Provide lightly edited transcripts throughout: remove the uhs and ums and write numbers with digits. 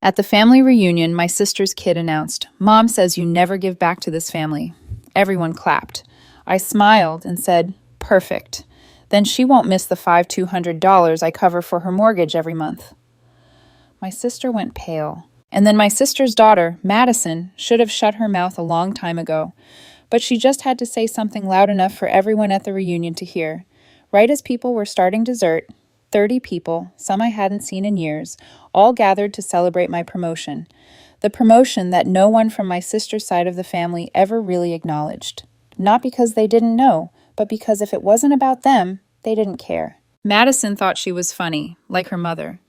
At the family reunion, my sister's kid announced, "Mom says you never give back to this family." Everyone clapped. I smiled and said, "Perfect. Then she won't miss the $200 I cover for her mortgage every month." My sister went pale. And then my sister's daughter, Madison, should have shut her mouth a long time ago. But she just had to say something loud enough for everyone at the reunion to hear. Right as people were starting dessert, 30 people, some I hadn't seen in years, all gathered to celebrate my promotion. The promotion that no one from my sister's side of the family ever really acknowledged. Not because they didn't know, but because if it wasn't about them, they didn't care. Madison thought she was funny, like her mother.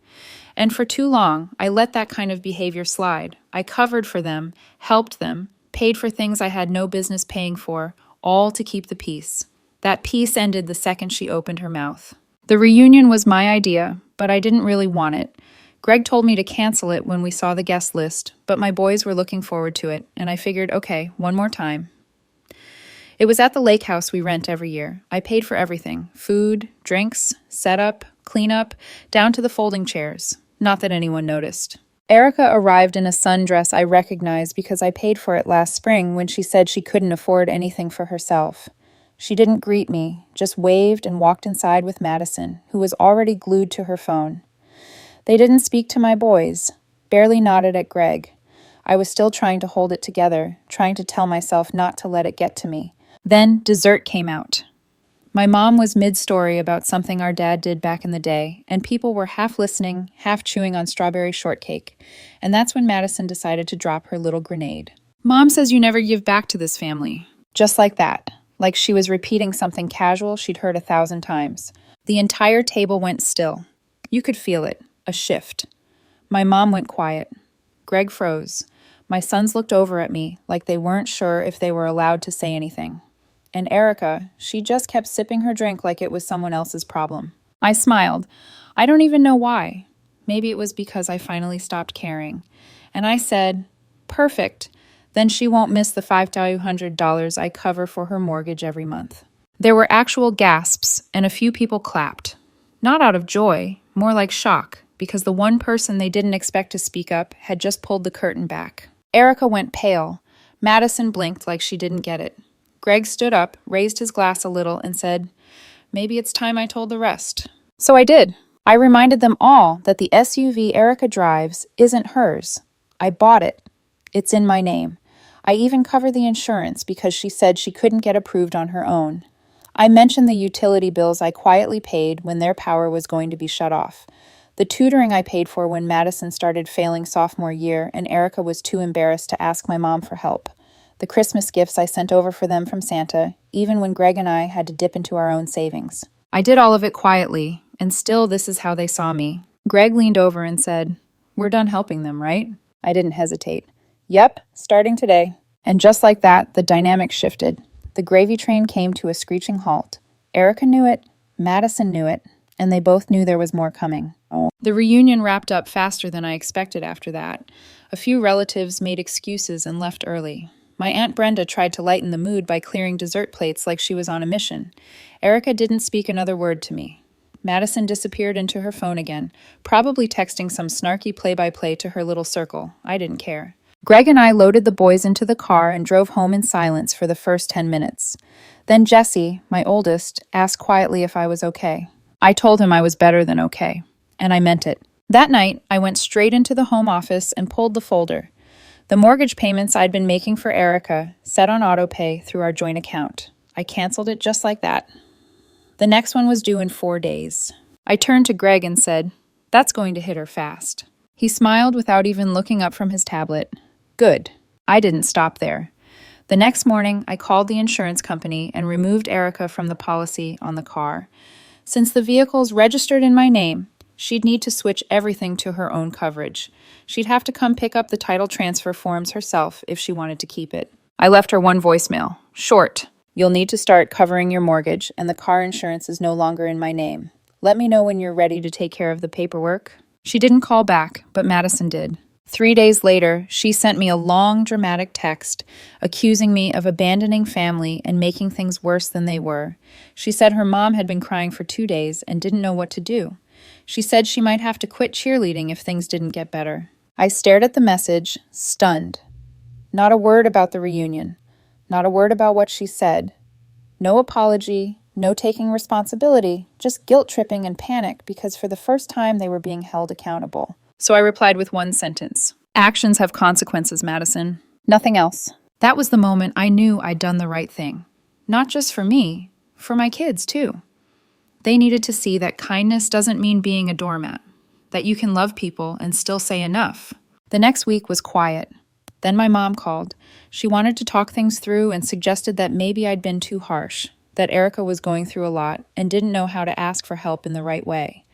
And for too long, I let that kind of behavior slide. I covered for them, helped them, paid for things I had no business paying for, all to keep the peace. That peace ended the second she opened her mouth. The reunion was my idea, but I didn't really want it. Greg told me to cancel it when we saw the guest list, but my boys were looking forward to it, and I figured, okay, one more time. It was at the lake house we rent every year. I paid for everything: food, drinks, setup, cleanup, down to the folding chairs. Not that anyone noticed. Erica arrived in a sundress I recognized because I paid for it last spring when she said she couldn't afford anything for herself. She didn't greet me, just waved and walked inside with Madison, who was already glued to her phone. They didn't speak to my boys, barely nodded at Greg. I was still trying to hold it together, trying to tell myself not to let it get to me. Then dessert came out. My mom was mid-story about something our dad did back in the day, and people were half listening, half chewing on strawberry shortcake. And that's when Madison decided to drop her little grenade. "Mom says you never give back to this family." Just like that, like she was repeating something casual she'd heard 1,000 times. The entire table went still. You could feel it, a shift. My mom went quiet. Greg froze. My sons looked over at me like they weren't sure if they were allowed to say anything. And Erica, she just kept sipping her drink like it was someone else's problem. I smiled. I don't even know why. Maybe it was because I finally stopped caring. And I said, "Perfect. Then she won't miss the $500 I cover for her mortgage every month." There were actual gasps, and a few people clapped. Not out of joy, more like shock, because the one person they didn't expect to speak up had just pulled the curtain back. Erica went pale. Madison blinked like she didn't get it. Greg stood up, raised his glass a little, and said, "Maybe it's time I told the rest." So I did. I reminded them all that the SUV Erica drives isn't hers. I bought it. It's in my name. I even cover the insurance because she said she couldn't get approved on her own. I mentioned the utility bills I quietly paid when their power was going to be shut off. The tutoring I paid for when Madison started failing sophomore year and Erica was too embarrassed to ask my mom for help. The Christmas gifts I sent over for them from Santa, even when Greg and I had to dip into our own savings. I did all of it quietly, and still this is how they saw me. Greg leaned over and said, "We're done helping them, right?" I didn't hesitate. "Yep, starting today." And just like that, the dynamic shifted. The gravy train came to a screeching halt. Erica knew it, Madison knew it, and they both knew there was more coming. The reunion wrapped up faster than I expected after that. A few relatives made excuses and left early. My Aunt Brenda tried to lighten the mood by clearing dessert plates like she was on a mission. Erica didn't speak another word to me. Madison disappeared into her phone again, probably texting some snarky play-by-play to her little circle. I didn't care. Greg and I loaded the boys into the car and drove home in silence for the first 10 minutes. Then Jesse, my oldest, asked quietly if I was okay. I told him I was better than okay, and I meant it. That night, I went straight into the home office and pulled the folder. The mortgage payments I'd been making for Erica, set on autopay through our joint account. I canceled it just like that. The next one was due in 4 days. I turned to Greg and said, "That's going to hit her fast." He smiled without even looking up from his tablet. Good. I didn't stop there. The next morning, I called the insurance company and removed Erica from the policy on the car. Since the vehicle's registered in my name, she'd need to switch everything to her own coverage. She'd have to come pick up the title transfer forms herself if she wanted to keep it. I left her one voicemail. Short. "You'll need to start covering your mortgage, and the car insurance is no longer in my name. Let me know when you're ready to take care of the paperwork." She didn't call back, but Madison did. 3 days later, she sent me a long, dramatic text accusing me of abandoning family and making things worse than they were. She said her mom had been crying for 2 days and didn't know what to do. She said she might have to quit cheerleading if things didn't get better. I stared at the message, stunned. Not a word about the reunion. Not a word about what she said. No apology, no taking responsibility, just guilt-tripping and panic because for the first time they were being held accountable. So I replied with one sentence. Actions have consequences, Madison. Nothing else. That was the moment I knew I'd done the right thing. Not just for me, for my kids too. They needed to see that kindness doesn't mean being a doormat, that you can love people and still say enough. The next week was quiet. Then my mom called. She wanted to talk things through and suggested that maybe I'd been too harsh, that Erica was going through a lot and didn't know how to ask for help in the right way.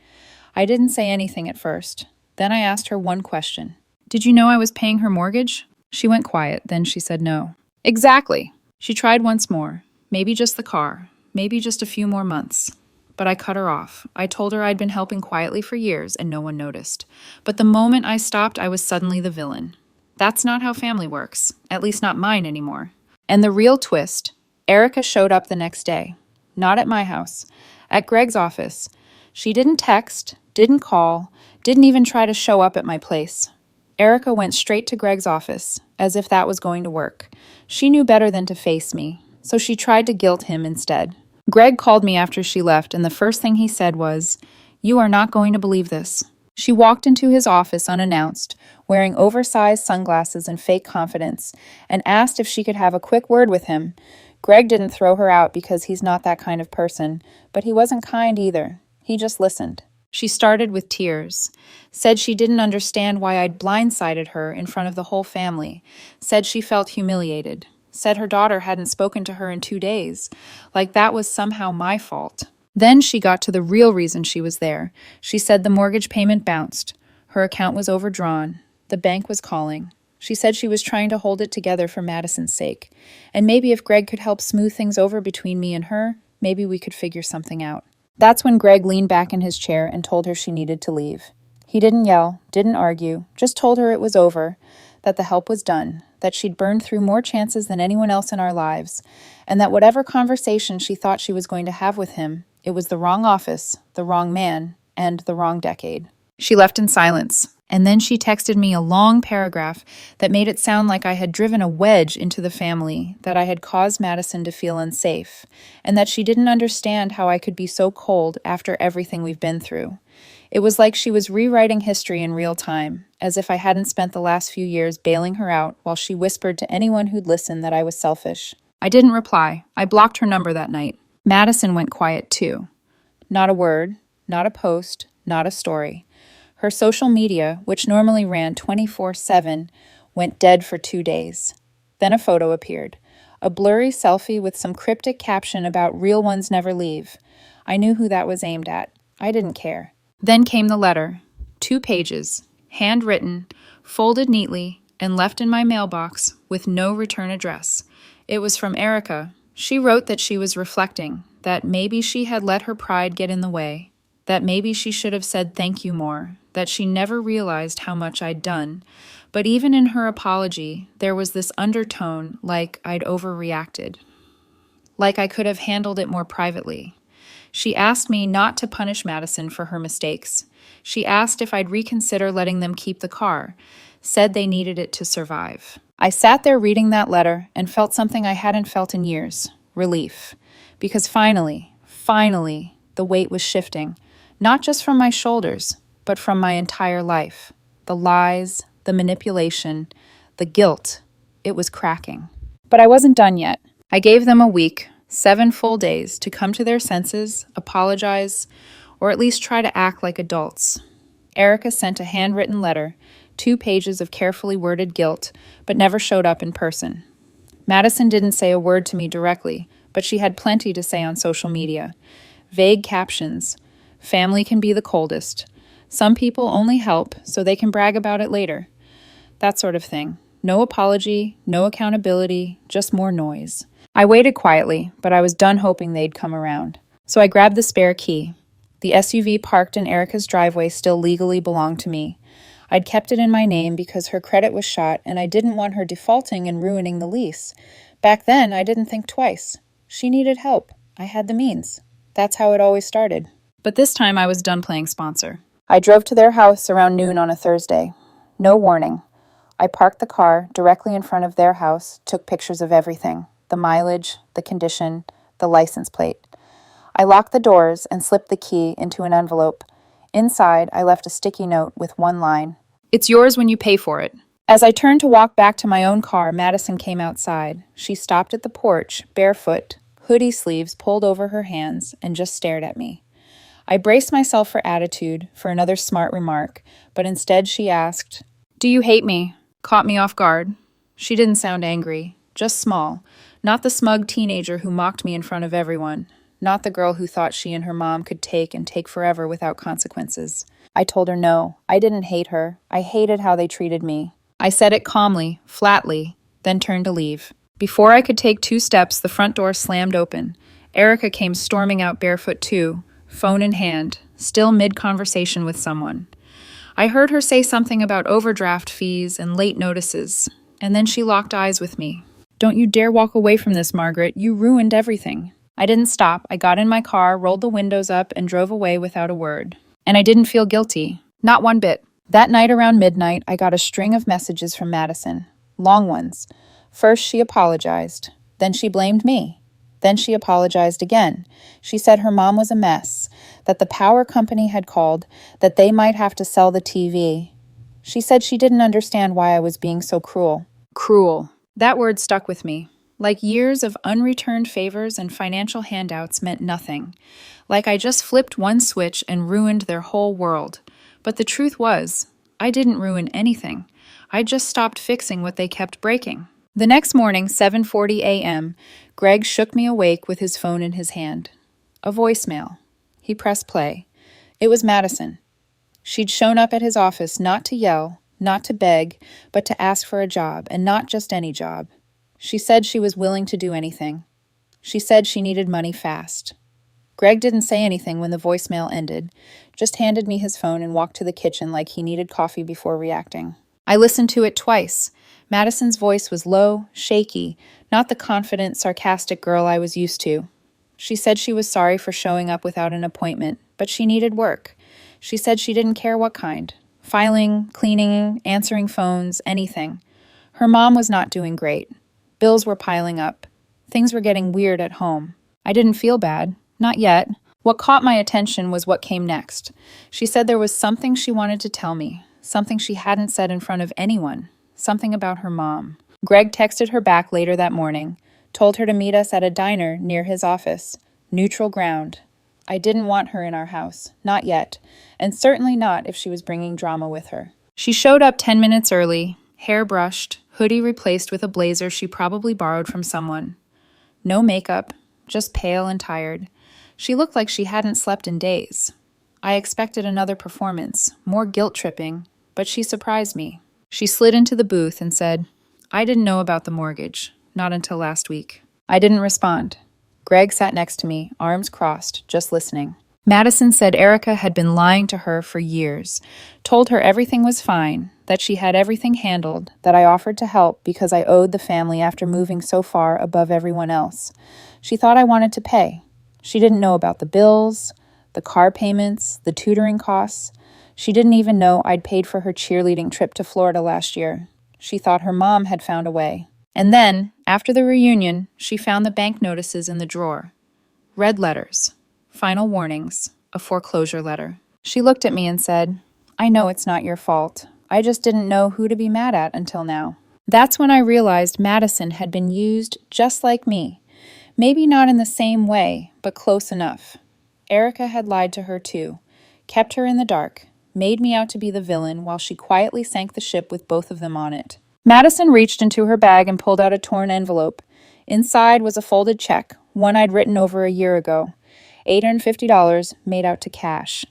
I didn't say anything at first. Then I asked her one question. Did you know I was paying her mortgage? She went quiet, then she said no. Exactly. She tried once more. Maybe just the car. Maybe just a few more months. But I cut her off. I told her I'd been helping quietly for years and no one noticed. But the moment I stopped, I was suddenly the villain. That's not how family works, at least not mine anymore. And the real twist, Erica showed up the next day. Not at my house, at Greg's office. She didn't text, didn't call, didn't even try to show up at my place. Erica went straight to Greg's office, as if that was going to work. She knew better than to face me, so she tried to guilt him instead. Greg called me after she left, and the first thing he said was, "You are not going to believe this." She walked into his office unannounced, wearing oversized sunglasses and fake confidence, and asked if she could have a quick word with him. Greg didn't throw her out because he's not that kind of person, but he wasn't kind either. He just listened. She started with tears, said she didn't understand why I'd blindsided her in front of the whole family, said she felt humiliated, said her daughter hadn't spoken to her in 2 days, like that was somehow my fault. Then she got to the real reason she was there. She said the mortgage payment bounced. Her account was overdrawn. The bank was calling. She said she was trying to hold it together for Madison's sake. And maybe if Greg could help smooth things over between me and her, maybe we could figure something out. That's when Greg leaned back in his chair and told her she needed to leave. He didn't yell, didn't argue, just told her it was over, that the help was done, that she'd burned through more chances than anyone else in our lives, and that whatever conversation she thought she was going to have with him, it was the wrong office, the wrong man, and the wrong decade. She left in silence, and then she texted me a long paragraph that made it sound like I had driven a wedge into the family, that I had caused Madison to feel unsafe, and that she didn't understand how I could be so cold after everything we've been through. It was like she was rewriting history in real time, as if I hadn't spent the last few years bailing her out while she whispered to anyone who'd listen that I was selfish. I didn't reply. I blocked her number that night. Madison went quiet too. Not a word, not a post, not a story. Her social media, which normally ran 24/7, went dead for 2 days. Then a photo appeared. A blurry selfie with some cryptic caption about real ones never leave. I knew who that was aimed at. I didn't care. Then came the letter. 2 pages, handwritten, folded neatly, and left in my mailbox with no return address. It was from Erica. She wrote that she was reflecting, that maybe she had let her pride get in the way, that maybe she should have said thank you more, that she never realized how much I'd done. But even in her apology, there was this undertone like I'd overreacted, like I could have handled it more privately. She asked me not to punish Madison for her mistakes. She asked if I'd reconsider letting them keep the car, said they needed it to survive. I sat there reading that letter and felt something I hadn't felt in years, relief. Because finally, the weight was shifting, not just from my shoulders, but from my entire life. The lies, the manipulation, the guilt, it was cracking. But I wasn't done yet. I gave them a week, 7 full days, to come to their senses, apologize, or at least try to act like adults. Erica sent a handwritten letter, 2 pages of carefully worded guilt, but never showed up in person. Madison didn't say a word to me directly, but she had plenty to say on social media. Vague captions. Family can be the coldest. Some people only help so they can brag about it later. That sort of thing. No apology, no accountability, just more noise. I waited quietly, but I was done hoping they'd come around. So I grabbed the spare key. The SUV parked in Erica's driveway still legally belonged to me. I'd kept it in my name because her credit was shot and I didn't want her defaulting and ruining the lease. Back then, I didn't think twice. She needed help. I had the means. That's how it always started. But this time I was done playing sponsor. I drove to their house around noon on a Thursday. No warning. I parked the car directly in front of their house, took pictures of everything, the mileage, the condition, the license plate. I locked the doors and slipped the key into an envelope. Inside, I left a sticky note with one line. It's yours when you pay for it. As I turned to walk back to my own car, Madison came outside. She stopped at the porch, barefoot, hoodie sleeves pulled over her hands, and just stared at me. I braced myself for attitude, for another smart remark, but instead she asked, "Do you hate me?" Caught me off guard. She didn't sound angry, just small. Not the smug teenager who mocked me in front of everyone. Not the girl who thought she and her mom could take and take forever without consequences. I told her no, I didn't hate her. I hated how they treated me. I said it calmly, flatly, then turned to leave. Before I could take 2 steps, the front door slammed open. Erica came storming out barefoot too, phone in hand, still mid-conversation with someone. I heard her say something about overdraft fees and late notices, and then she locked eyes with me. "Don't you dare walk away from this, Margaret. You ruined everything." I didn't stop. I got in my car, rolled the windows up, and drove away without a word. And I didn't feel guilty. Not one bit. That night around midnight, I got a string of messages from Madison. Long ones. First, she apologized. Then she blamed me. Then she apologized again. She said her mom was a mess, that the power company had called, that they might have to sell the TV. She said she didn't understand why I was being so cruel. Cruel. That word stuck with me. Like years of unreturned favors and financial handouts meant nothing. Like I just flipped one switch and ruined their whole world. But the truth was, I didn't ruin anything. I just stopped fixing what they kept breaking. The next morning, 7:40 a.m., Greg shook me awake with his phone in his hand. A voicemail. He pressed play. It was Madison. She'd shown up at his office not to yell, not to beg, but to ask for a job, and not just any job. She said she was willing to do anything. She said she needed money fast. Greg didn't say anything when the voicemail ended, just handed me his phone and walked to the kitchen like he needed coffee before reacting. I listened to it twice. Madison's voice was low, shaky, not the confident, sarcastic girl I was used to. She said she was sorry for showing up without an appointment, but she needed work. She said she didn't care what kind. Filing, cleaning, answering phones, anything. Her mom was not doing great. Bills were piling up. Things were getting weird at home. I didn't feel bad. Not yet. What caught my attention was what came next. She said there was something she wanted to tell me, something she hadn't said in front of anyone, something about her mom. Greg texted her back later that morning, told her to meet us at a diner near his office. Neutral ground. I didn't want her in our house. Not yet. And certainly not if she was bringing drama with her. She showed up 10 minutes early, hair brushed, hoodie replaced with a blazer she probably borrowed from someone. No makeup, just pale and tired. She looked like she hadn't slept in days. I expected another performance, more guilt-tripping, but she surprised me. She slid into the booth and said, "I didn't know about the mortgage, not until last week." I didn't respond. Greg sat next to me, arms crossed, just listening. Madison said Erica had been lying to her for years, told her everything was fine, that she had everything handled, that I offered to help because I owed the family after moving so far above everyone else. She thought I wanted to pay. She didn't know about the bills, the car payments, the tutoring costs. She didn't even know I'd paid for her cheerleading trip to Florida last year. She thought her mom had found a way. And then, after the reunion, she found the bank notices in the drawer. Red letters. Final warnings. A foreclosure letter. She looked at me and said, "I know it's not your fault. I just didn't know who to be mad at until now." That's when I realized Madison had been used just like me. Maybe not in the same way, but close enough. Erica had lied to her too, kept her in the dark, made me out to be the villain while she quietly sank the ship with both of them on it. Madison reached into her bag and pulled out a torn envelope. Inside was a folded check, one I'd written over a year ago. $850 made out to cash.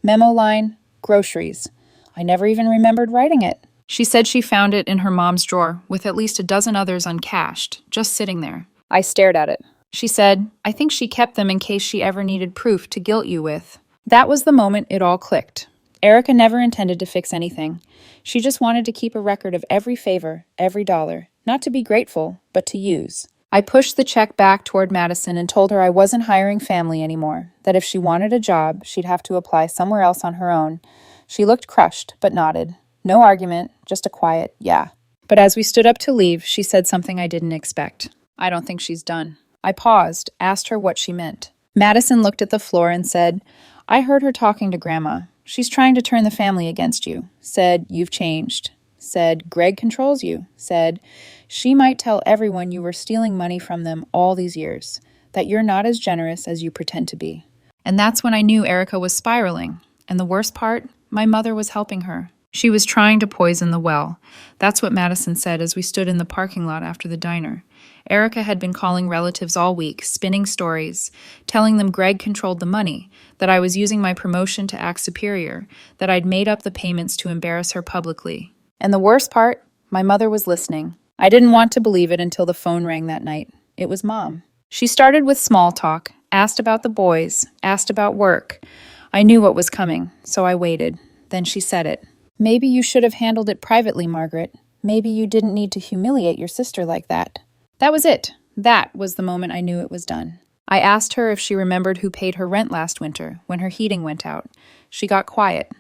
Memo line, groceries. I never even remembered writing it. She said she found it in her mom's drawer, with at least a dozen others uncashed, just sitting there. I stared at it. She said, "I think she kept them in case she ever needed proof to guilt you with." That was the moment it all clicked. Erica never intended to fix anything. She just wanted to keep a record of every favor, every dollar, not to be grateful, but to use. I pushed the check back toward Madison and told her I wasn't hiring family anymore, that if she wanted a job, she'd have to apply somewhere else on her own. She looked crushed, but nodded. No argument, just a quiet, yeah. But as we stood up to leave, she said something I didn't expect. I don't think she's done. I paused, asked her what she meant. Madison looked at the floor and said, I heard her talking to Grandma. She's trying to turn the family against you. Said, you've changed. Said, Greg controls you. Said, she might tell everyone you were stealing money from them all these years, that you're not as generous as you pretend to be. And that's when I knew Erica was spiraling. And the worst part, my mother was helping her. She was trying to poison the well. That's what Madison said as we stood in the parking lot after the diner. Erica had been calling relatives all week, spinning stories, telling them Greg controlled the money, that I was using my promotion to act superior, that I'd made up the payments to embarrass her publicly. And the worst part, my mother was listening. I didn't want to believe it until the phone rang that night. It was Mom. She started with small talk, asked about the boys, asked about work. I knew what was coming, so I waited. Then she said it. Maybe you should have handled it privately, Margaret. Maybe you didn't need to humiliate your sister like that. That was it. That was the moment I knew it was done. I asked her if she remembered who paid her rent last winter when her heating went out. She got quiet.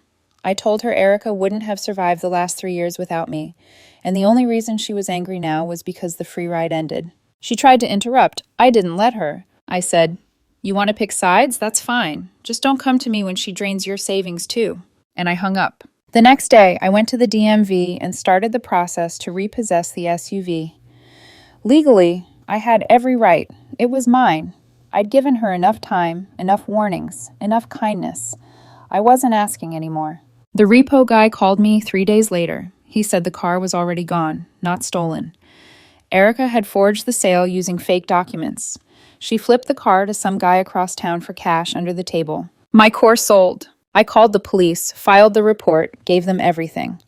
I told her Erica wouldn't have survived the last 3 years without me, and the only reason she was angry now was because the free ride ended. She tried to interrupt. I didn't let her. I said, you want to pick sides? That's fine. Just don't come to me when she drains your savings too. And I hung up. The next day, I went to the DMV and started the process to repossess the SUV. Legally, I had every right. It was mine. I'd given her enough time, enough warnings, enough kindness. I wasn't asking anymore. The repo guy called me 3 days later. He said the car was already gone, not stolen. Erica had forged the sale using fake documents. She flipped the car to some guy across town for cash under the table. My core sold. I called the police, filed the report, gave them everything.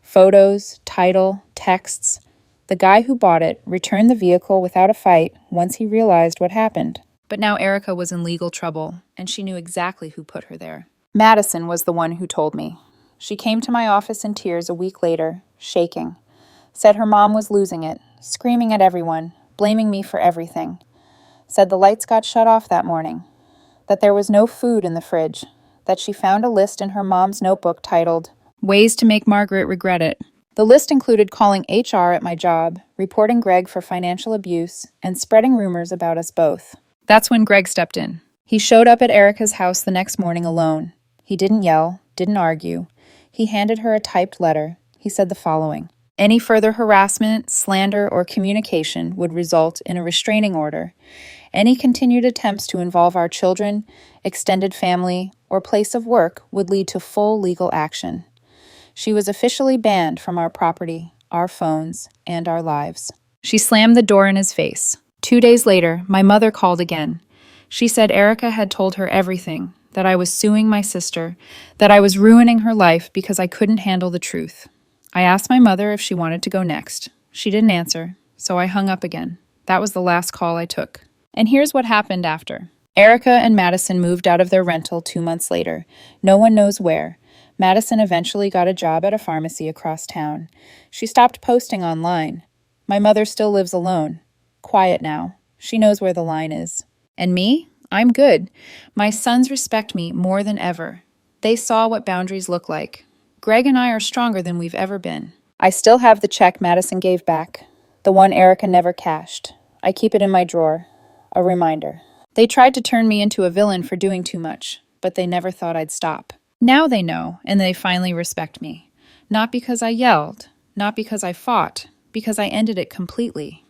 Photos, title, texts. The guy who bought it returned the vehicle without a fight once he realized what happened. But now Erica was in legal trouble, and she knew exactly who put her there. Madison was the one who told me. She came to my office in tears a week later, shaking. Said her mom was losing it, screaming at everyone, blaming me for everything. Said the lights got shut off that morning. That there was no food in the fridge. That she found a list in her mom's notebook titled, Ways to Make Margaret Regret It. The list included calling HR at my job, reporting Greg for financial abuse, and spreading rumors about us both. That's when Greg stepped in. He showed up at Erica's house the next morning alone. He didn't yell, didn't argue. He handed her a typed letter. He said the following. Any further harassment, slander, or communication would result in a restraining order. Any continued attempts to involve our children, extended family, or place of work would lead to full legal action. She was officially banned from our property, our phones, and our lives. She slammed the door in his face. 2 days later, my mother called again. She said Erica had told her everything, that I was suing my sister, that I was ruining her life because I couldn't handle the truth. I asked my mother if she wanted to go next. She didn't answer, so I hung up again. That was the last call I took. And here's what happened after. Erica and Madison moved out of their rental 2 months later. No one knows where. Madison eventually got a job at a pharmacy across town. She stopped posting online. My mother still lives alone. Quiet now. She knows where the line is. And me? I'm good. My sons respect me more than ever. They saw what boundaries look like. Greg and I are stronger than we've ever been. I still have the check Madison gave back, the one Erica never cashed. I keep it in my drawer. A reminder. They tried to turn me into a villain for doing too much, but they never thought I'd stop. Now they know, and they finally respect me. Not because I yelled, not because I fought, because I ended it completely.